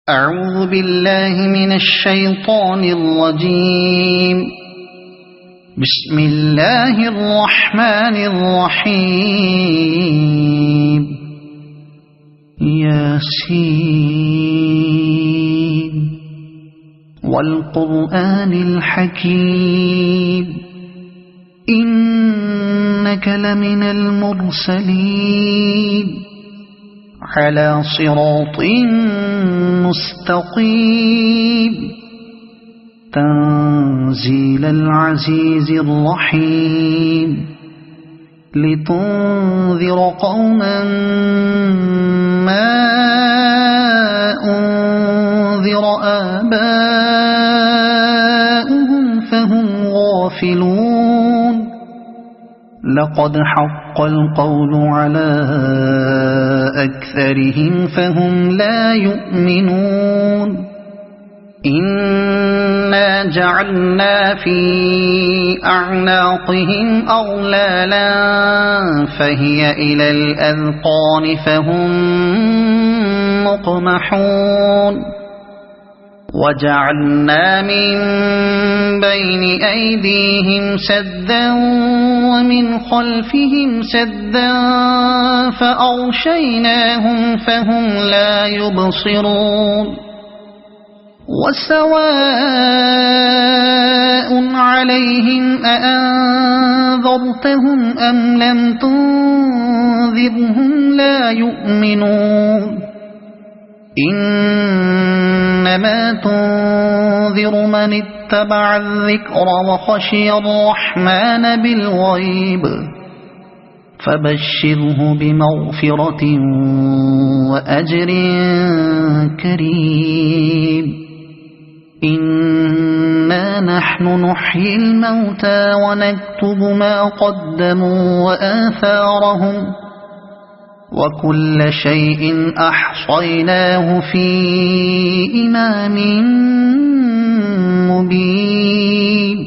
أعوذ بالله من الشيطان الرجيم. بسم الله الرحمن الرحيم. ياسين والقرآن الحكيم إنك لمن المرسلين على صراط مستقيم تنزيل العزيز الرحيم لتنذر قوما ما أنذر آباؤهم فهم غافلون. لقد حق القول على أكثرهم فهم لا يؤمنون. إنا جعلنا في أعناقهم أغلالا فهي إلى الأذقان فهم مقمحون. وجعلنا من بين أيديهم سدا ومن خلفهم سدا فأغشيناهم فهم لا يبصرون. وسواء عليهم أأنذرتهم أم لم تنذرهم لا يؤمنون. إنما تنذر من اتبع الذكر وخشي الرحمن بالغيب فبشره بمغفرة وأجر كريم. إنا نحن نحيي الموتى ونكتب ما قدموا وآثارهم وكل شيء أحصيناه في إمام مبين.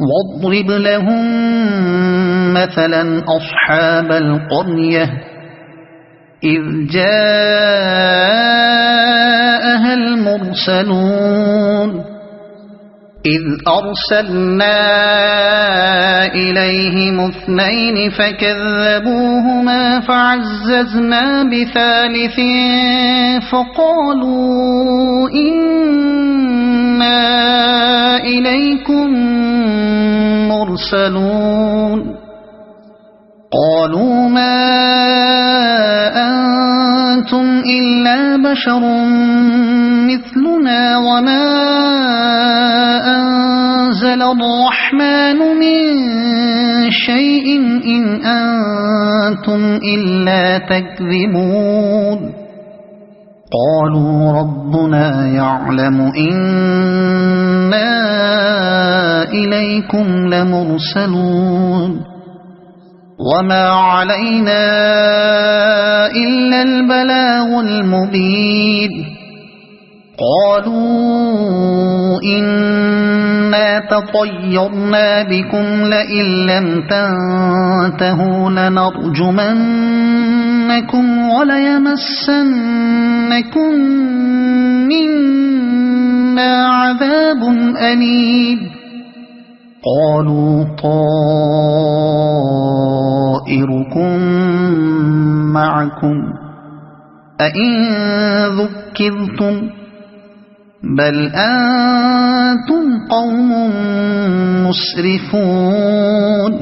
واضرب لهم مثلا أصحاب القرية إذ جاءها المرسلون إذ أرسلنا إليهم اثنين فكذبوهما فعززنا بثالث فقالوا إنا إليكم مرسلون. قالوا ما أنتم إلا بشر مثلنا وما أنزل الرحمن من شيء إن أنتم إلا تكذبون. قالوا ربنا يعلم إنا إليكم لمرسلون وما علينا إلا البلاغ المبين. قالوا إنا تطيرنا بكم لئن لم تنتهوا لنرجمنكم وليمسنكم منا عذاب أليم. قالوا طائركم معكم أئن ذكرتم بل أنتم قوم مسرفون.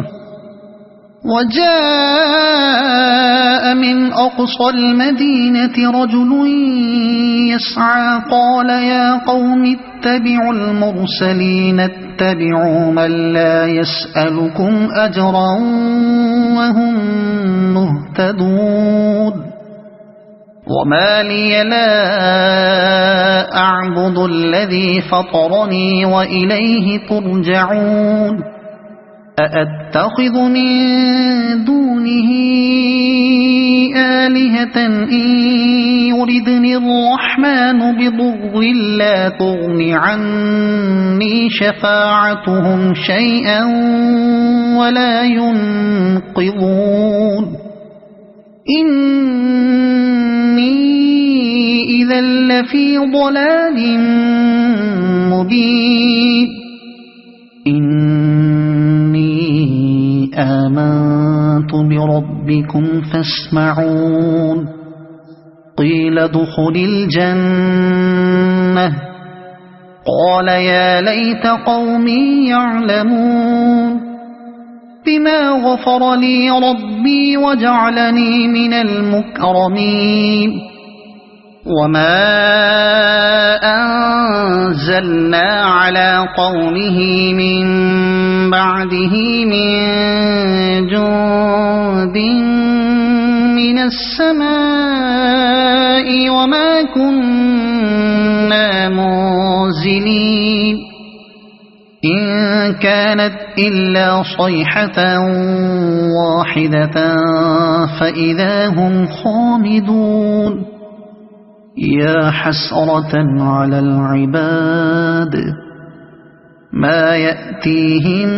وجاء من أقصى المدينة رجل يسعى قال يا قوم اتبعوا المرسلين اتبعوا من لا يسألكم أجرا وهم مهتدون. وما لي لا أعبد الذي فطرني وإليه ترجعون. أأتخذ من دونه آلهة إن يردني الرحمن بضر لا تغن عني شفاعتهم شيئا ولا ينقذون. إني إذا لفي ضلال مبين إني آمنت بربكم فاسمعون قيل ادخل الجنة قال يا ليت قومي يعلمون بما غفر لي ربي وجعلني من المكرمين وما أنزلنا على قومه من بعده من جند من السماء وما كنا منزلين إن كانت إلا صيحة واحدة فإذا هم خامدون يا حسرة على العباد ما يأتيهم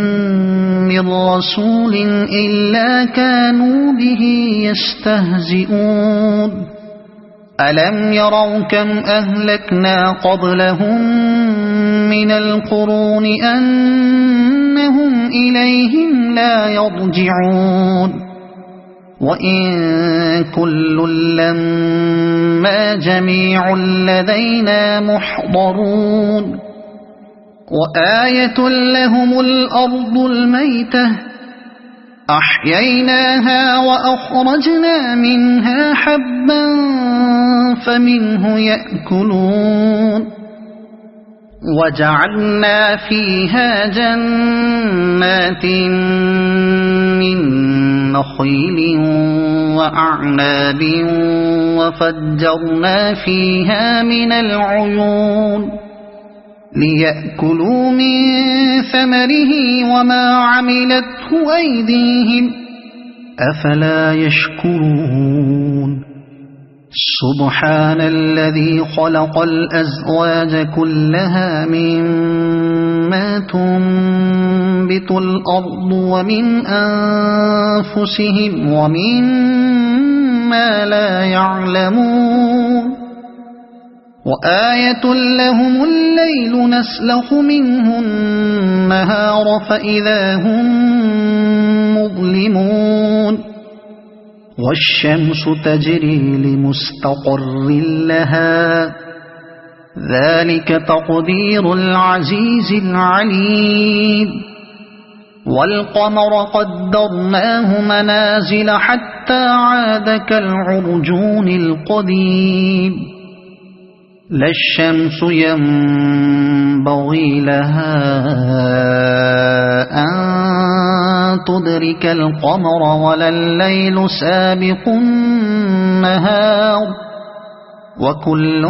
من رسول إلا كانوا به يستهزئون ألم يروا كم أهلكنا قبلهم من القرون أنهم إليهم لا يرجعون وإن كل لما جميع لدينا محضرون وآية لهم الأرض الميتة أحييناها وأخرجنا منها حبا فمنه يأكلون وجعلنا فيها جنات من نخيل وأعناب وفجرنا فيها من العيون ليأكلوا من ثمره وما عملته أيديهم أفلا يشكرون سبحان الذي خلق الأزواج كلها مما تنبت الأرض ومن أنفسهم ومما لا يعلمون وآية لهم الليل نسلخ منه النهار فإذا هم مظلمون والشمس تجري لمستقر لها ذلك تقدير العزيز العليم والقمر قدرناه منازل حتى عاد كالعرجون القديم لا الشمس ينبغي لها أن تدرك القمر ولا الليل سابق النهار وكل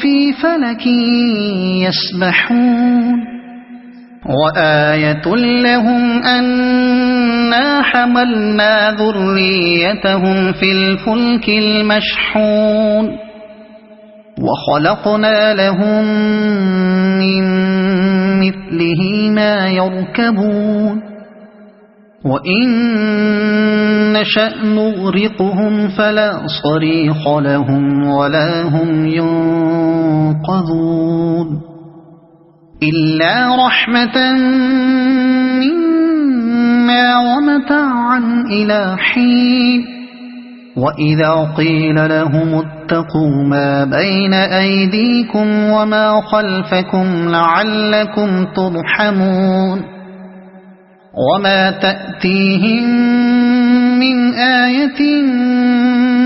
في فلك يسبحون وآية لهم أنا حملنا ذريتهم في الفلك المشحون وخلقنا لهم من مثله ما يركبون وإن نشأ نغرقهم فلا صريخ لهم ولا هم ينقذون إلا رحمة منا ومتاعا إلى حين وإذا قيل لهم اتقوا ما بين أيديكم وما خلفكم لعلكم ترحمون وما تأتيهم من آية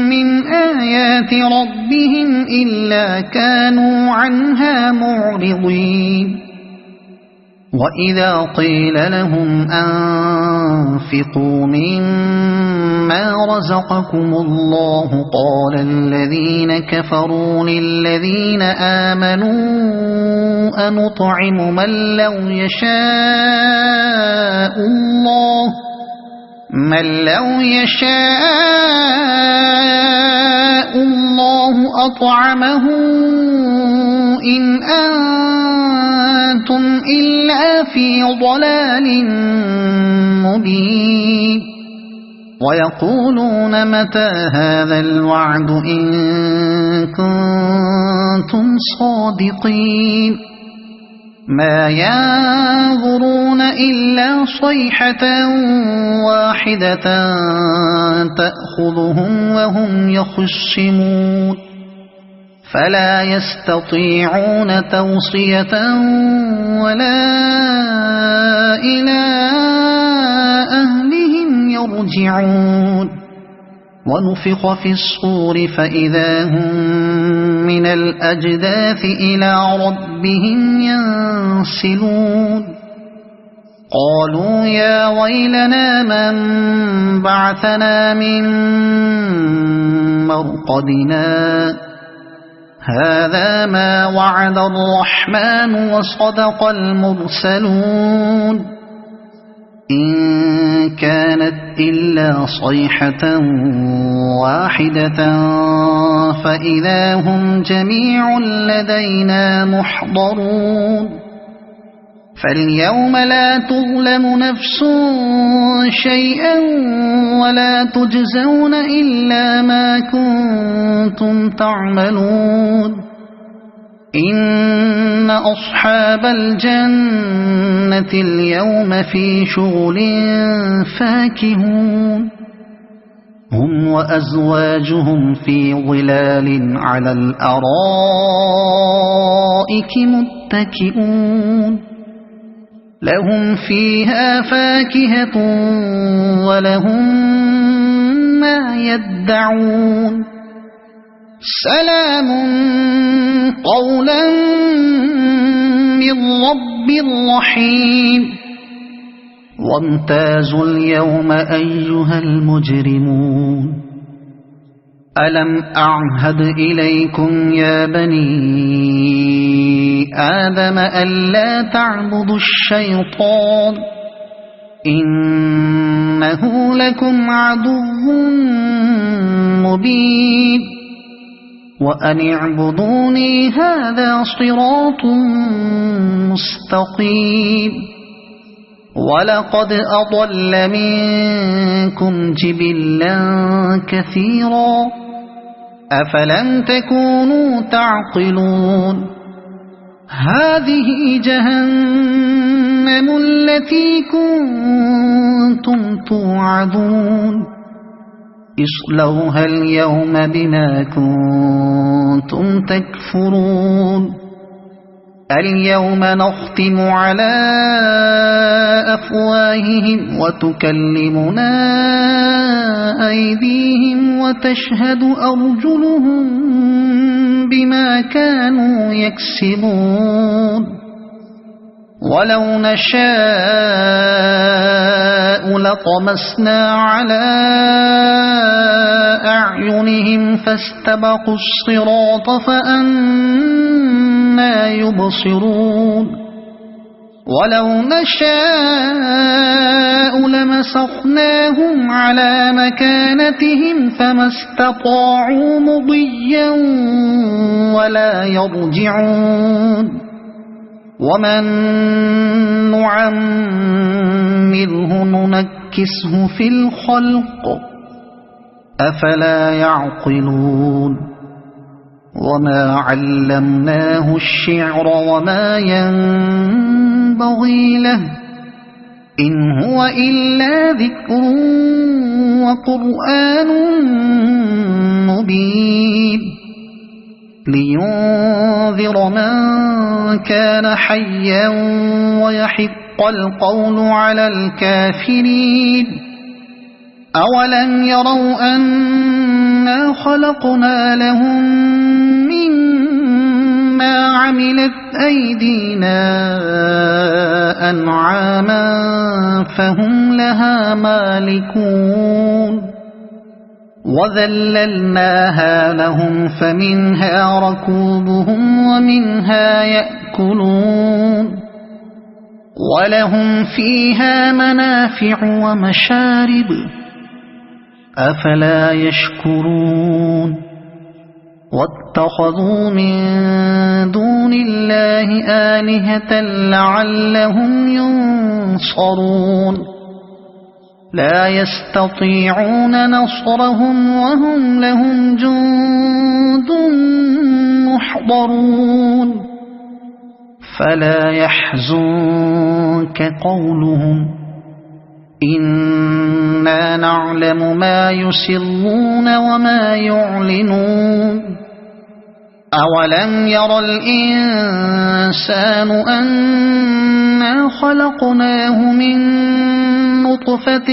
من آيات ربهم إلا كانوا عنها معرضين وإذا قيل لهم أنفقوا مما رزقكم الله قال الذين كفروا للذين آمنوا أنطعم من لو يشاء الله أطعمه إن أنتم إلا في ضلال مبين ويقولون متى هذا الوعد إن كنتم صادقين ما ينظرون إلا صيحة واحدة تأخذهم وهم يخصمون فلا يستطيعون توصية ولا إلى أهلهم يرجعون ونفخ في الصور فإذا هم من الأجداث إلى ربهم ينسلون قالوا يا ويلنا من بعثنا من مرقدنا هذا ما وعد الرحمن وصدق المرسلون إن كانت إلا صيحة واحدة فإذا هم جميع لدينا محضرون فاليوم لا تظلم نفس شيئا ولا تجزون إلا ما كنتم تعملون إن أصحاب الجنة اليوم في شغل فاكهون هم وأزواجهم في ظلال على الأرائك متكئون لهم فيها فاكهة ولهم ما يدعون سلام قولا من رب رحيم وامتازوا اليوم أيها المجرمون ألم أعهد إليكم يا بني آدم ألا تعبدوا الشيطان إنه لكم عدو مبين وأن اعبدوني هذا صراط مستقيم ولقد أضل منكم جبلا كثيرا أفلم تكونوا تعقلون هذه جهنم التي كنتم توعدون اصلوها اليوم بما كنتم تكفرون اليوم نختم على أفواههم وتكلمنا أيديهم وتشهد أرجلهم بما كانوا يكسبون ولو نشاء لطمسنا على أعينهم فاستبقوا الصراط فأنى يبصرون ولو نشاء لمسخناهم على مكانتهم فما استطاعوا مضيا ولا يرجعون ومن نعمره ننكسه في الخلق أفلا يعقلون وما علمناه الشعر وما ينبغي له إن هو إلا ذكر وقرآن مبين لينذر من كان حيا ويحق القول على الكافرين أولم يروا أنا خلقنا لهم مما عملت أيدينا أنعاما فهم لها مالكون وذللناها لهم فمنها ركوبهم ومنها يأكلون ولهم فيها منافع ومشارب أفلا يشكرون واتخذوا من دون الله آلهة لعلهم ينصرون لا يستطيعون نصرهم وهم لهم جند محضرون فلا يحزنك قولهم إنا نعلم ما يسرون وما يعلنون أولم ير الإنسان أنا خلقناه من نطفة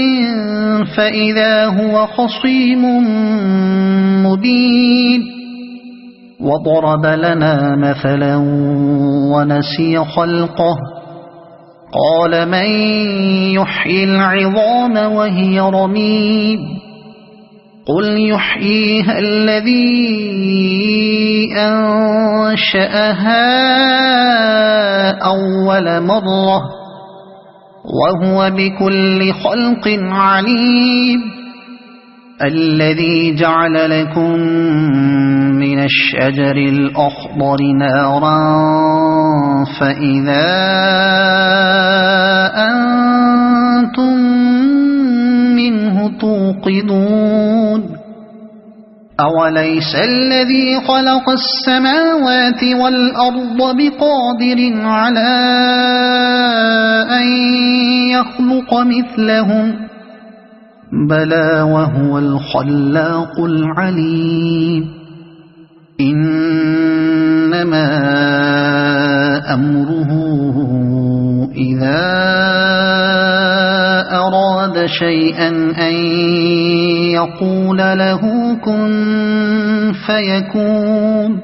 فإذا هو خصيم مبين وضرب لنا مثلا ونسي خلقه قال من يحيي العظام وهي رميم قل يحييها الذي أنشأها أول مرة وهو بكل خلق عليم الذي جعل لكم من الشجر الأخضر نارا فإذا أنتم منه توقدون أوليس الذي خلق السماوات والأرض بقادر على أن يخلق مثلهم بلى وهو الخلاق العليم إنما أمره إذا أراد شيئا أن يقول له كن فيكون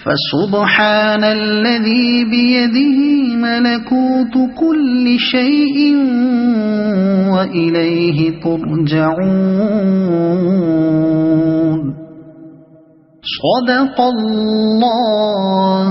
فسبحان الذي بيده ملكوت كل شيء وإليه ترجعون صدق الله